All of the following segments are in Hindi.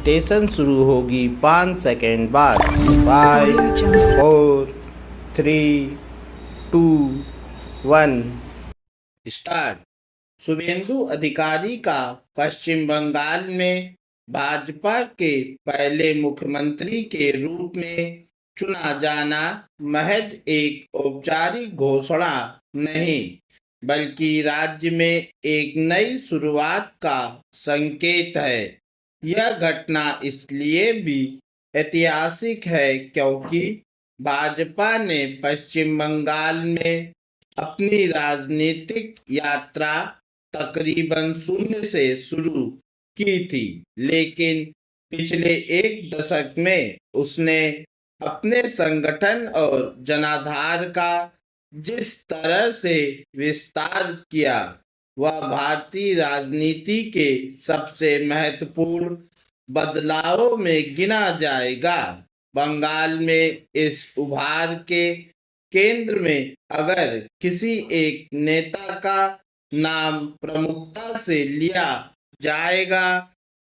मेडिटेशन शुरू होगी 5 सेकेंड बाद। 5, 4, 3, 2, 1 स्टार्ट। शुभेंदु अधिकारी का पश्चिम बंगाल में भाजपा के पहले मुख्यमंत्री के रूप में चुना जाना महज एक औपचारिक घोषणा नहीं, बल्कि राज्य में एक नई शुरुआत का संकेत है। यह घटना इसलिए भी ऐतिहासिक है क्योंकि भाजपा ने पश्चिम बंगाल में अपनी राजनीतिक यात्रा तकरीबन शून्य से शुरू की थी, लेकिन पिछले एक दशक में उसने अपने संगठन और जनाधार का जिस तरह से विस्तार किया, वह भारतीय राजनीति के सबसे महत्वपूर्ण बदलावों में गिना जाएगा। बंगाल में इस उभार के केंद्र में अगर किसी एक नेता का नाम प्रमुखता से लिया जाएगा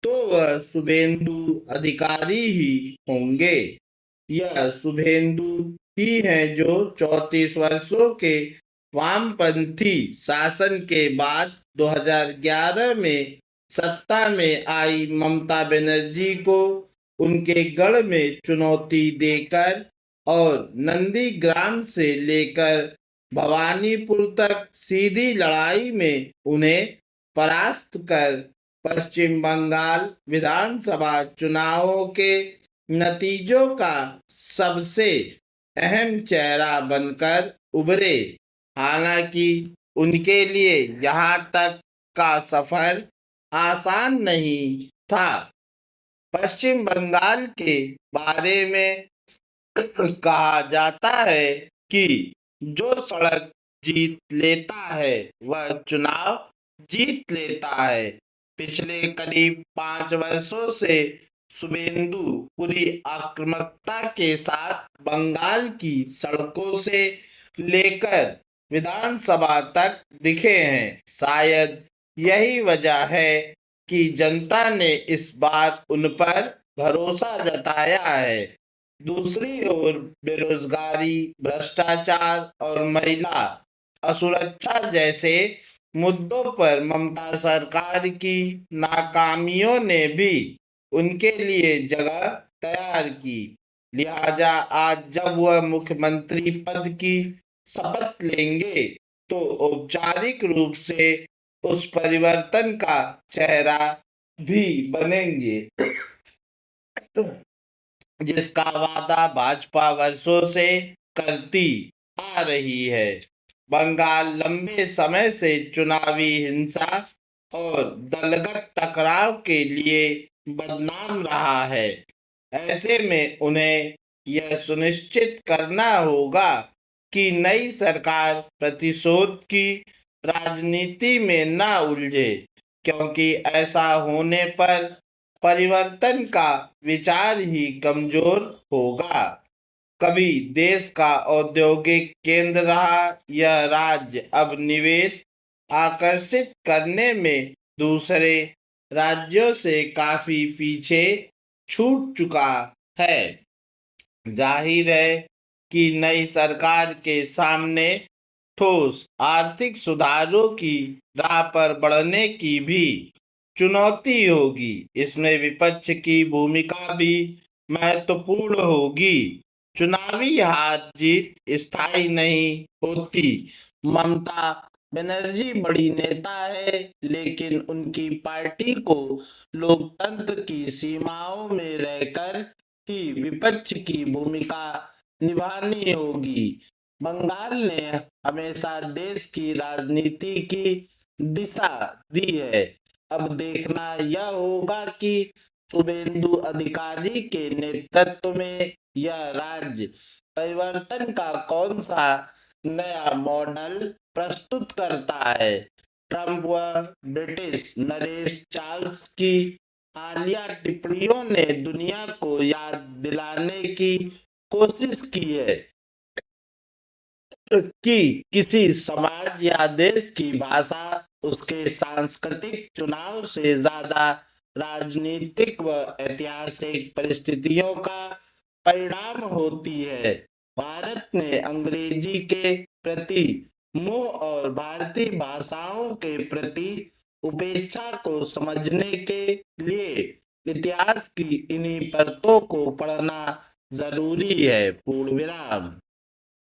तो वह शुभेंदु अधिकारी ही होंगे। यह शुभेंदु ही हैं जो 34 वर्षों के वामपंथी शासन के बाद 2011 में सत्ता में आई ममता बनर्जी को उनके गढ़ में चुनौती देकर और नंदीग्राम से लेकर भवानीपुर तक सीधी लड़ाई में उन्हें परास्त कर पश्चिम बंगाल विधानसभा चुनावों के नतीजों का सबसे अहम चेहरा बनकर उभरे। हालांकि उनके लिए यहाँ तक का सफर आसान नहीं था। पश्चिम बंगाल के बारे में कहा जाता है कि जो सड़क जीत लेता है वह चुनाव जीत लेता है। पिछले करीब 5 वर्षों से शुभेंदु पूरी आक्रामकता के साथ बंगाल की सड़कों से लेकर विधानसभा तक दिखे हैं। शायद यही वजह है कि जनता ने इस बार उन पर भरोसा जताया है। दूसरी ओर बेरोजगारी, भ्रष्टाचार और महिला असुरक्षा जैसे मुद्दों पर ममता सरकार की नाकामियों ने भी उनके लिए जगह तैयार की। लिहाजा आज जब वह मुख्यमंत्री पद की शपथ लेंगे तो औपचारिक रूप से उस परिवर्तन का चेहरा भी बनेंगे जिसका वादा भाजपा वर्षों से करती आ रही है। बंगाल लंबे समय से चुनावी हिंसा और दलगत टकराव के लिए बदनाम रहा है। ऐसे में उन्हें यह सुनिश्चित करना होगा कि नई सरकार प्रतिशोध की राजनीति में न उलझे, क्योंकि ऐसा होने पर परिवर्तन का विचार ही कमजोर होगा। कभी देश का औद्योगिक केंद्र रहा यह राज्य अब निवेश आकर्षित करने में दूसरे राज्यों से काफी पीछे छूट चुका है। जाहिर है कि नई सरकार के सामने ठोस आर्थिक सुधारों की राह पर बढ़ने की भी चुनौती होगी। इसमें विपक्ष की भूमिका भी महत्वपूर्ण होगी। चुनावी हार जीत स्थायी नहीं होती। ममता बनर्जी बड़ी नेता है, लेकिन उनकी पार्टी को लोकतंत्र की सीमाओं में रहकर ही विपक्ष की भूमिका निभानी होगी। बंगाल ने हमेशा देश की राजनीति की दिशा दी है। अब देखना यह होगा कि शुभेंदु अधिकारी के नेतृत्व में यह राज्य परिवर्तन का कौन सा नया मॉडल प्रस्तुत करता है। ट्रंप व ब्रिटिश नरेश चार्ल्स की हालिया टिप्पणियों ने दुनिया को याद दिलाने की कोशिश की है कि किसी समाज या देश की भाषा उसके सांस्कृतिक चुनाव से ज्यादा राजनीतिक व ऐतिहासिक परिस्थितियों का परिणाम होती है। भारत ने अंग्रेजी के प्रति मोह और भारतीय भाषाओं के प्रति उपेक्षा को समझने के लिए इतिहास की इन्हीं परतों को पढ़ना जरूरी है। पूर्ण विराम।